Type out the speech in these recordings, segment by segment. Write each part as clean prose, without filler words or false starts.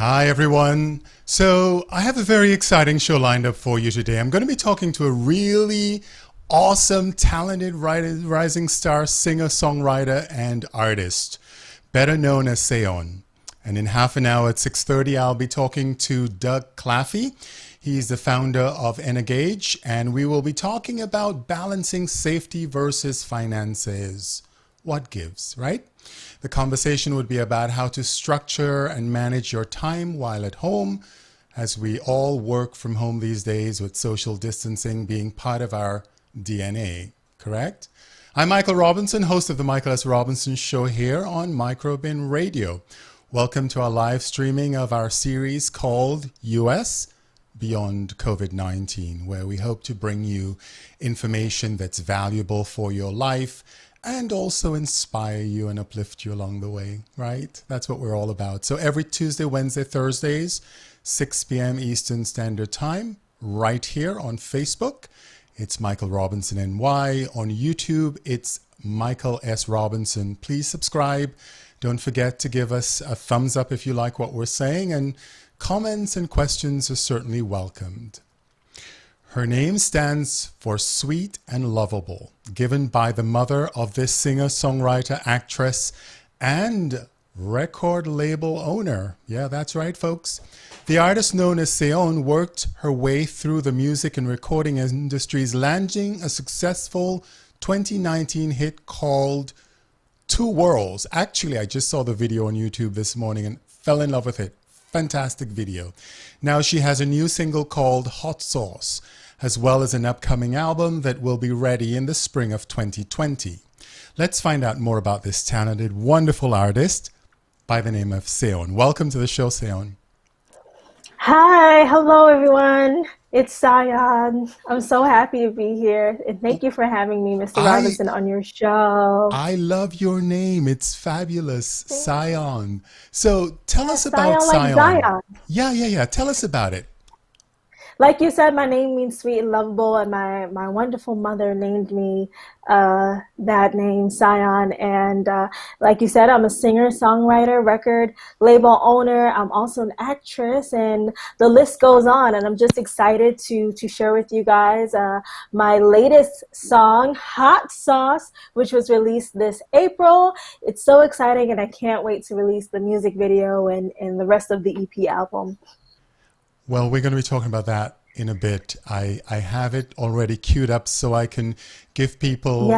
Hi, everyone. So I have a very exciting show lined up for you today. I'm going to be talking to a really awesome, talented rising star singer, songwriter, and artist, better known as Sayonne. And in half an hour at 6:30, I'll be talking to Doug Claffey. He's the founder of Engage, and we will be talking about balancing safety versus finances. What gives, right? The conversation would be about how to structure and manage your time while at home, as we all work from home these days with social distancing being part of our DNA, correct? I'm Michael Robinson, host of the Michael S. Robinson Show here on Microbin Radio. Welcome to our live streaming of our series called US Beyond COVID-19, where we hope to bring you information that's valuable for your life and also inspire you and uplift you along the way, right? That's what we're all about. So every Tuesday, Wednesday, Thursdays, 6 p.m. Eastern Standard Time, right here on Facebook. It's Michael Robinson NY. On YouTube, it's Michael S. Robinson. Please subscribe. Don't forget to give us a thumbs up if you like what we're saying, and comments and questions are certainly welcomed. Her name stands for Sweet and Lovable, given by the mother of this singer, songwriter, actress, and record label owner. Yeah, that's right, folks. The artist known as Sayonne worked her way through the music and recording industries, landing a successful 2019 hit called Two Worlds. Actually, I just saw the video on YouTube this morning and fell in love with it. Fantastic video. Now she has a new single called Hot Sauce, as well as an upcoming album that will be ready in the spring of 2020. Let's find out more about this talented, wonderful artist by the name of Sayonne. Welcome to the show, Sayonne. Hi, hello everyone. It's Sayonne. I'm so happy to be here, and thank you for having me, Mr. Robinson, on your show. I love your name. It's fabulous, Sayonne. So tell us about Sayonne, like Sayonne. Zion. Yeah. Tell us about it. Like you said, my name means sweet and lovable, and my wonderful mother named me that name, Sayonne. And like you said, I'm a singer, songwriter, record label owner. I'm also an actress, and the list goes on. And I'm just excited to share with you guys my latest song, Hot Sauce, which was released this April. It's so exciting, and I can't wait to release the music video and the rest of the EP album. Well, we're going to be talking about that in a bit. I have it already queued up so I can give people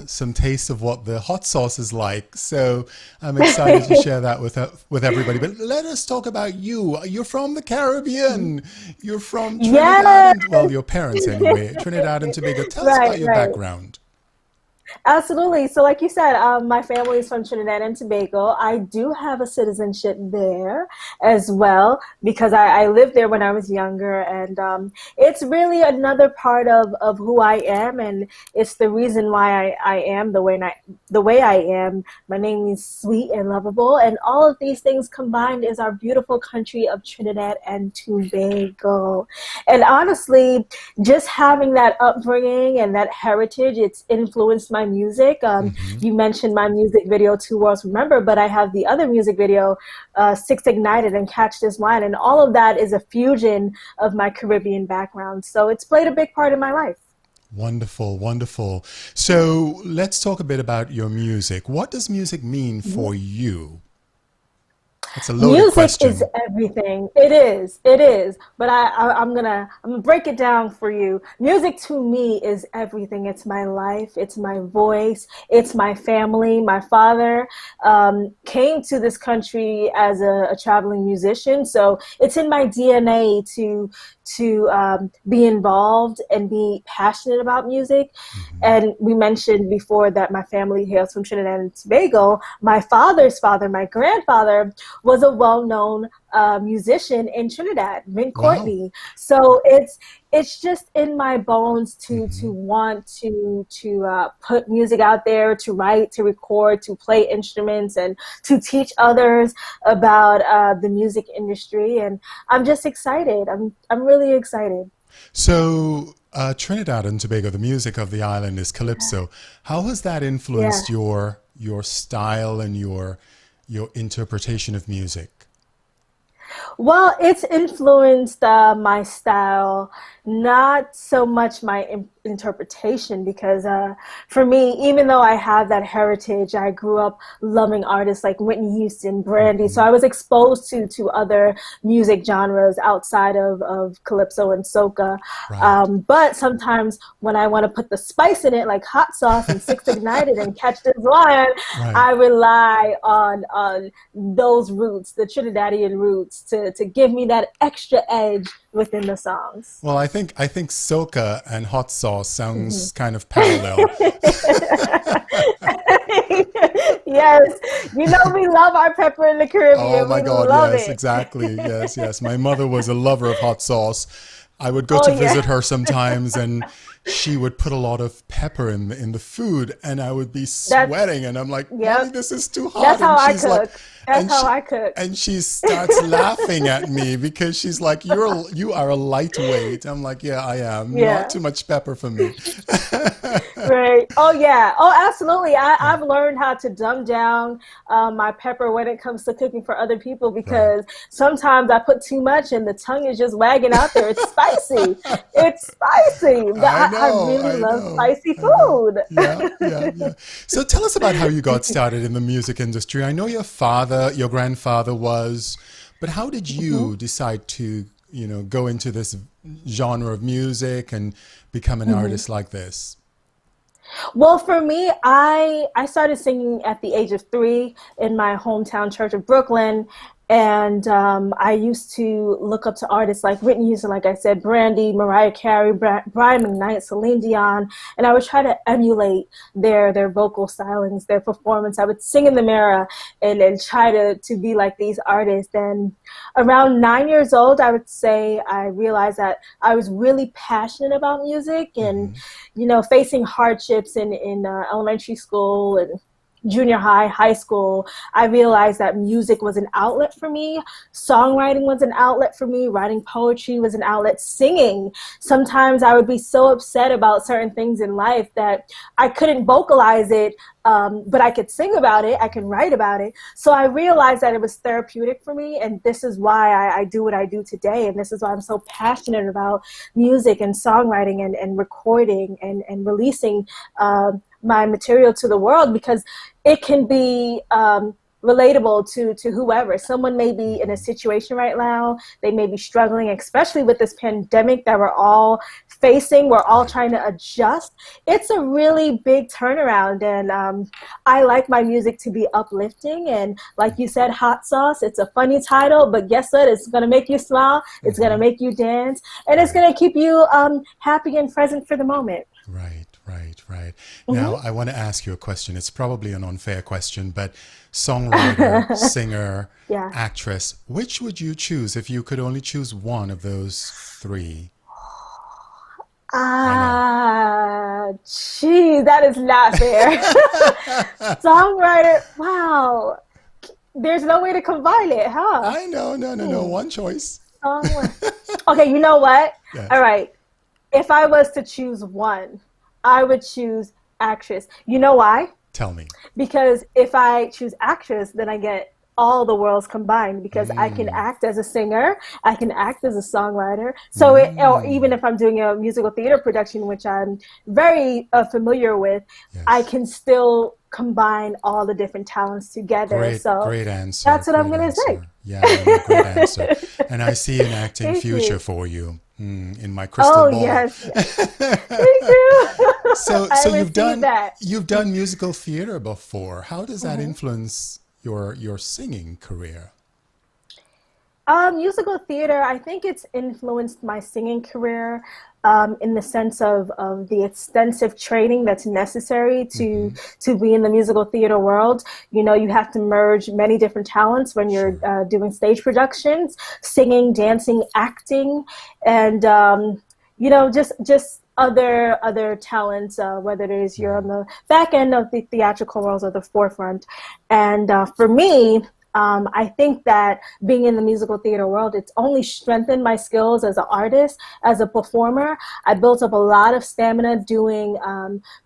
some taste of what the hot sauce is like. So I'm excited to share that with everybody. But let us talk about you. You're from the Caribbean. You're from Trinidad. Well, your parents anyway. Trinidad and Tobago. Tell us about your background. Absolutely. So like you said, my family is from Trinidad and Tobago. I do have a citizenship there as well because I lived there when I was younger. And it's really another part of who I am. And it's the reason why I am the way I am. My name is sweet and lovable. And all of these things combined is our beautiful country of Trinidad and Tobago. And honestly, just having that upbringing and that heritage, it's influenced my music. You mentioned my music video, Two Worlds Remember, but I have the other music video, Six Ignited and Catch This Wine, and all of that is a fusion of my Caribbean background. So it's played a big part in my life. Wonderful, wonderful. So let's talk a bit about your music. What does music mean for you? That's a loaded question. Music is everything. It is. But I'm gonna break it down for you. Music to me is everything. It's my life. It's my voice. It's my family. My father came to this country as a traveling musician, so it's in my DNA to be involved and be passionate about music. And we mentioned before that my family hails from Trinidad and Tobago. My father's father, my grandfather, was a well-known musician in Trinidad, Vin Courtney. So it's just in my bones to want to put music out there, to write, to record, to play instruments, and to teach others about the music industry. And I'm just excited. I'm really excited. So Trinidad and Tobago, the music of the island is calypso. How has that influenced your style and your interpretation of music? Well, it's influenced my style, not so much my interpretation, because for me, even though I have that heritage, I grew up loving artists like Whitney Houston, Brandy. So Hmm. I was exposed to other music genres outside of calypso and soca. Right. But sometimes when I want to put the spice in it, like hot sauce and Six Ignited and Catch This Lion, Right. I rely on those roots, the Trinidadian roots, to give me that extra edge within the songs. Well, I think soca and hot sauce sounds kind of parallel. Yes, you know we love our pepper in the Oh Caribbean. my We God, love yes, it. exactly. Yes, yes. My mother was a lover of hot sauce. I would go Oh to yeah, visit her sometimes and she would put a lot of pepper in the food and I would be that's sweating and I'm like, "Mommy, yep. this is too That's hot." how And I she's like cook. That's and how she I cook. and she starts laughing at me because she's like, you are a lightweight." I'm like, "Yeah, I am. Not Yeah. too much pepper for me." Right. Oh yeah. Oh, absolutely. Yeah, I've learned how to dumb down my pepper when it comes to cooking for other people, right. because sometimes I put too much and the tongue is just wagging out there. It's spicy. It's spicy. But I I know, really I love know, spicy I know. food. Yeah, yeah, yeah. So tell us about how you got started in the music industry. I know your grandfather was, but how did Mhm. you decide to, go into this genre of music and become an Mhm. artist like this? Well, for me, I started singing at the age of 3 in my hometown church of Brooklyn, and I used to look up to artists like Whitney Houston, like I said, Brandy, Mariah Carey, Brian McKnight, Celine Dion, and I would try to emulate their vocal stylings, their performance. I would sing in the mirror and try to be like these artists. And around 9 years old, I would say I realized that I was really passionate about music, and Hmm. facing hardships in elementary school and junior high, high school, I realized that music was an outlet for me. Songwriting was an outlet for me. Writing poetry was an outlet. Singing. Sometimes I would be so upset about certain things in life that I couldn't vocalize it, but I could sing about it. I could write about it. So I realized that it was therapeutic for me. And this is why I do what I do today. And this is why I'm so passionate about music and songwriting and recording and releasing my material to the world, because it can be relatable to whoever. Someone may be in a situation right now, they may be struggling, especially with this pandemic that we're all facing. We're all Right. trying to adjust. It's a really big turnaround, and I like my music to be uplifting. And like you said, hot sauce, it's a funny title, but guess what? It's going to make you smile, it's going to Hmm. make you dance, and it's Right. going to keep you happy and present for the moment. Right, right, right. Now, Hmm. I want to ask you a question. It's probably an unfair question, but songwriter, singer, Yeah. actress, which would you choose if you could only choose one of those three? I know. Gee, that is not fair. Songwriter, wow. There's no way to combine it, huh? I know, no, no, no. Hmm. One choice. Songwriter. Okay, you know what? All Yes. right. If I was to choose one, I would choose actress. You know why? Tell me. Because if I choose actress, then I get all the worlds combined, because I can Mm, act as a singer, I can act as a songwriter. So, or even mm. if I'm doing a musical theater production, which I'm very familiar with, I Yes. can still combine all the different talents together. Great, So great answer. that's what I'm Great going to answer. Yeah, no, no, great answer. say. And I see an acting Thank future you. for you in my crystal Oh, ball. yes, yes. Thank you. So, I so received that. you've done musical theater before. How does that Mhm. influence your singing career? Musical theater, I think it's influenced my singing career in the sense of the extensive training that's necessary to Hmm. be in the musical theater world. You know, you have to merge many different talents when you're Sure. doing stage productions, singing, dancing, acting, and just other talents, whether it is you're on Mm. the back end of the theatrical world or the forefront. And for me, I think that being in the musical theater world, it's only strengthened my skills as an artist, as a performer. I built up a lot of stamina doing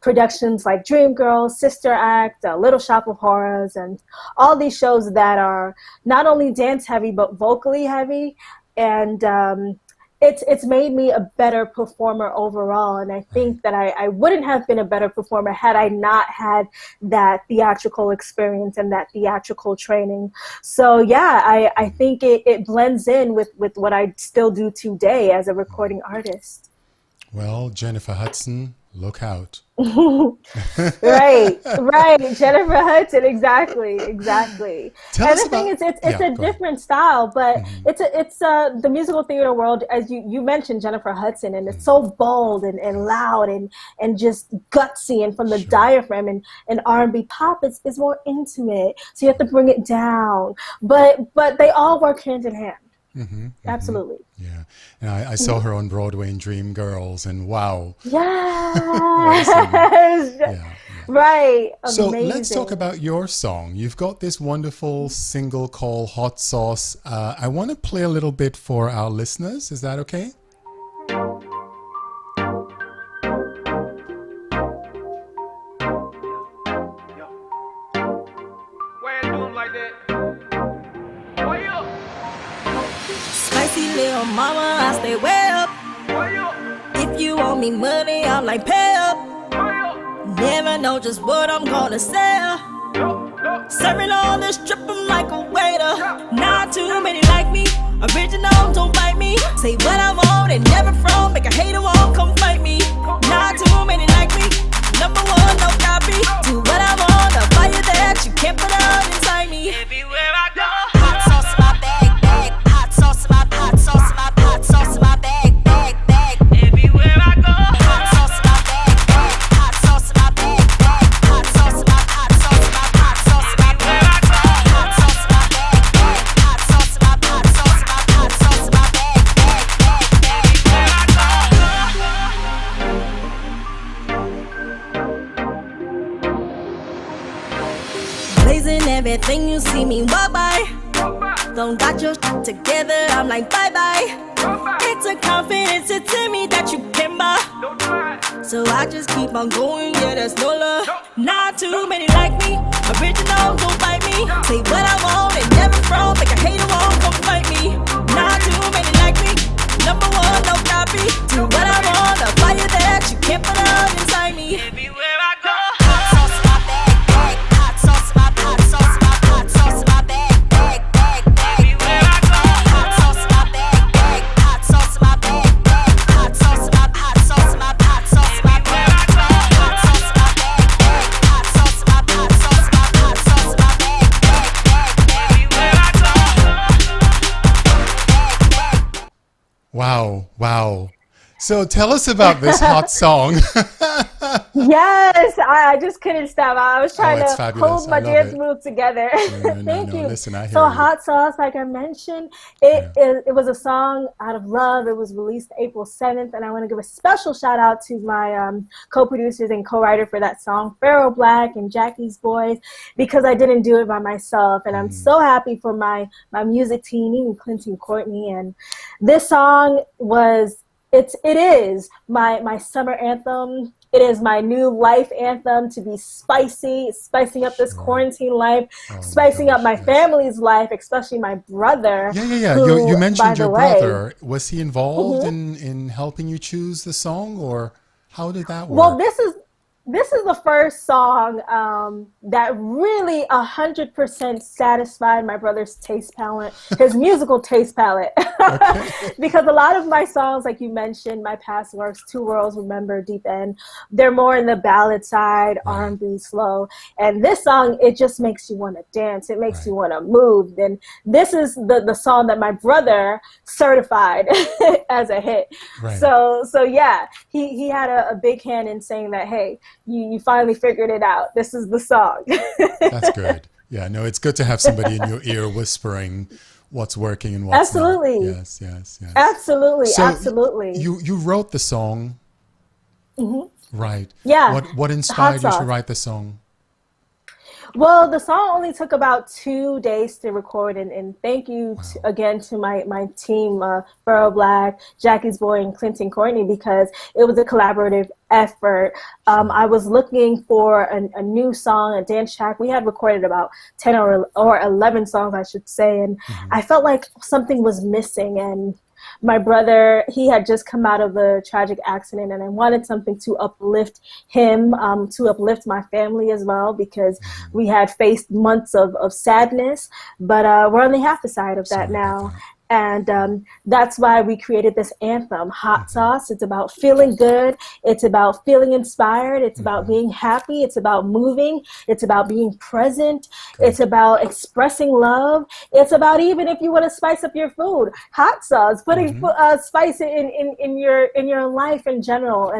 productions like Dreamgirls, Sister Act, Little Shop of Horrors, and all these shows that are not only dance heavy, but vocally heavy. And it's made me a better performer overall. And I think that I wouldn't have been a better performer had I not had that theatrical experience and that theatrical training. So yeah, I think it blends in with what I still do today as a recording artist. Well, Jennifer Hudson, look out. Right, Jennifer Hudson, exactly. Tell And us the thing about, is, it's yeah, a go ahead. different style, but it's the musical theater world, as you mentioned Jennifer Hudson, and it's so bold and loud and just gutsy, and from the Sure. diaphragm, and R&B pop is more intimate, so you have to bring it down, but they all work hand in hand. Absolutely. Yeah. And I saw her on Broadway in Dreamgirls, and wow. What a singer. Yes. Yeah. Yeah. Right. So Amazing. let's talk about your song. You've got this wonderful single called Hot Sauce. I want to play a little bit for our listeners. Is that okay? Why you doing like that? Why you? Spicy little mama, I stay way up. Why you? If you owe me money, I'm like, pay up. Why you? Never know just what I'm gonna sell. No. Serving all this strip, I'm like a waiter. Not too many like me. Original, don't bite me. Say what I want and never from. Make a hater won't come fight me. Not too many like me. Number one, no copy. Do what I want, a fire that you can't put out inside me. Everywhere I go. Hot sauce in my bag. Hot sauce in my hot sauce in my hot sauce in my bag. Everywhere I go. Hot sauce in my bag. Hot sauce in my bag. Hot sauce in my hot sauce in my hot sauce in my bag. Hot sauce in my bag. Hot sauce in my hot sauce in my hot sauce in my bag. Blazing everything you see me walk by. Don't got your shit together, I'm like bye bye. It's a confidence, it's in me that you can buy. Don't try. So I just keep on going, yeah, there's no love. Not too many like me. Original, don't fight me. Say what I want and never from. Make a hater won't come fight me. Not too many like me. Number one, no copy. Do what I want, a fire that you can't put out inside me. Everywhere I go. Hot sauce in my bag. Hot sauce in my hot sauce in my hot sauce in my bag. Everywhere I go. Hot sauce in my bag. Hot sauce in my bag. Hot sauce in my hot sauce in my hot sauce in my bag. Hot sauce in my bag. Hot sauce in my hot sauce in my hot sauce in my bag. Everywhere I go. Wow. So tell us about this hot song. Yes, I just couldn't stop. I was trying it's to fabulous. hold my I love dance it. move together. No. Thank you. Listen, I hear So you. Hot Sauce, like I mentioned, it was a song out of love. It was released April 7th, and I want to give a special shout out to my co-producers and co-writer for that song, Pharaoh Black and Jackie's Boys, because I didn't do it by myself. And I'm so happy for my music team, even Clinton Courtney. And this song it is my summer anthem. It is my new life anthem to be spicing up this quarantine life, spicing up my family's life, especially my brother. Yeah. who, You by mentioned the your way- brother. Was he involved in helping you choose the song, or how did that work? Well, this is the first song that really 100% satisfied my brother's taste palette, his musical taste palette. Because a lot of my songs, like you mentioned, my past works, Two Worlds, Remember, Deep End, they're more in the ballad side, R&B, slow. And this song, it just makes you want to dance. It makes you want to move. And this is the song that my brother certified as a hit. Right. So yeah, he had a big hand in saying that, hey, you finally figured it out. This is the song. That's good. Yeah, no, it's good to have somebody in your ear whispering what's working and what's Absolutely. not. Yes. Absolutely. So Absolutely. You wrote the song, right? Yeah. What inspired you to Sauce. write the song? Well, the song only took about 2 days to record, and thank you again to my team, Burrow Black, Jackie's Boy, and Clinton Courtney, because it was a collaborative effort. I was looking for a new song, a dance track. We had recorded about 10 or 11 songs, I should say, and I felt like something was missing. And my brother, he had just come out of a tragic accident, and I wanted something to uplift him, to uplift my family as well, because we had faced months of sadness, but we're only half the side of that now. And that's why we created this anthem, Hot Sauce. It's about feeling good. It's about feeling inspired. It's about being happy. It's about moving. It's about being present. It's about expressing love. It's about, even if you want to spice up your food, hot sauce, putting spice in your life in general.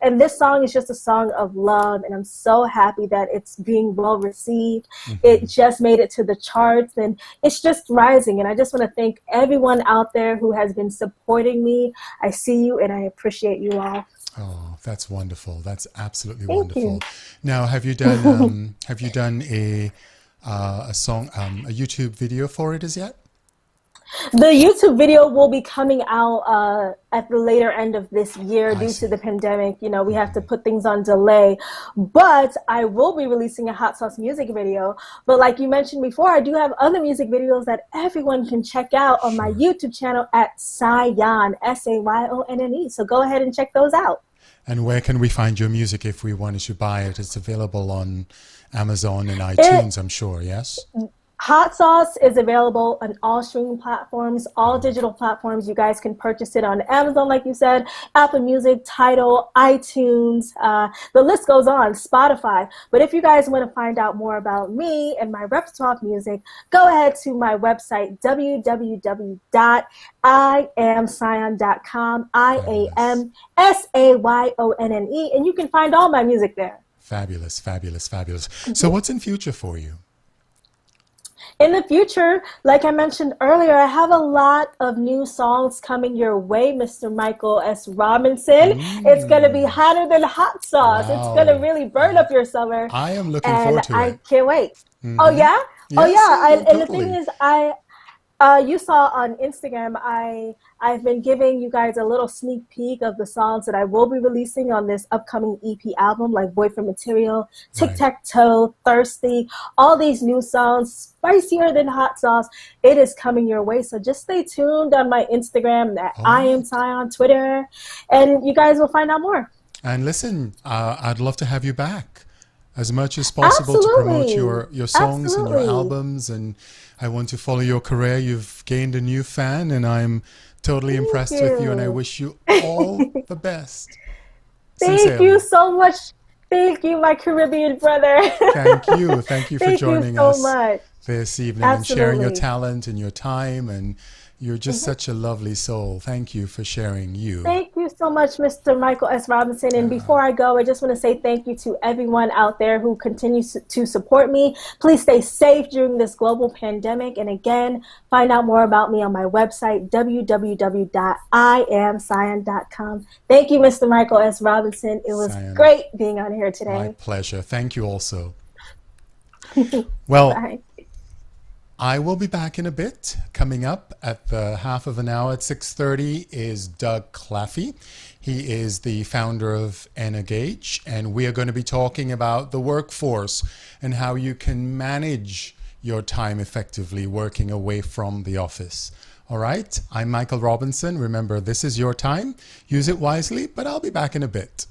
And this song is just a song of love, and I'm so happy that it's being well received. It just made it to the charts, and it's just rising. And I just want to thank everyone out there who has been supporting me. I see you, and I appreciate you all. Oh, that's wonderful. That's absolutely Thank wonderful. you. Now, have you done a song, a YouTube video for it as yet? The YouTube video will be coming out at the later end of this year due to the pandemic. You know, we have to put things on delay. But I will be releasing a Hot Sauce music video. But like you mentioned before, I do have other music videos that everyone can check out on my YouTube channel at Sayonne, Sayonne. So go ahead and check those out. And where can we find your music if we wanted to buy it? It's available on Amazon and iTunes, I'm sure, yes? Hot Sauce is available on all streaming platforms, all digital platforms. You guys can purchase it on Amazon, like you said, Apple Music, Tidal, iTunes, the list goes on, Spotify. But if you guys want to find out more about me and my repertoire of music, go ahead to my website, www.iamsayonne.com, IAMSAYONNE, and you can find all my music there. Fabulous, fabulous, fabulous. So what's in future for you? In the future, like I mentioned earlier, I have a lot of new songs coming your way, Mr. Michael S. Robinson. It's going to be hotter than hot sauce. It's going to really burn up your summer. I am looking forward to it. I can't wait. Oh, yeah? Yes, oh, yeah. And totally. the thing is, you saw on Instagram, I've been giving you guys a little sneak peek of the songs that I will be releasing on this upcoming EP album, like Boyfriend Material, Tic Tac Toe, Thirsty, all these new songs, spicier than hot sauce. It is coming your way. So just stay tuned on my Instagram, at I Am Sayonne, Twitter, and you guys will find out more. And listen, I'd love to have you back as much as possible to promote your songs and your albums. And I want to follow your career. You've gained a new fan, and I'm totally impressed with you, and I wish you all the best. Thank you so much. Thank you, my Caribbean brother. Thank you. Thank you for joining us this evening and sharing your talent and your time, and you're just such a lovely soul. Thank you for sharing you. Thank you so much, Mr. Michael S. Robinson. And before I go, I just want to say thank you to everyone out there who continues to support me. Please stay safe during this global pandemic. And again, find out more about me on my website, www.iamsayonne.com. Thank you, Mr. Michael S. Robinson. It was great being on here today. My pleasure. Thank you also. Well, bye. I will be back in a bit. Coming up at the half of an hour at 6:30 is Doug Claffey. He is the founder of Engage, and we are going to be talking about the workforce and how you can manage your time effectively working away from the office. All right, I'm Michael Robinson. Remember, this is your time. Use it wisely, but I'll be back in a bit.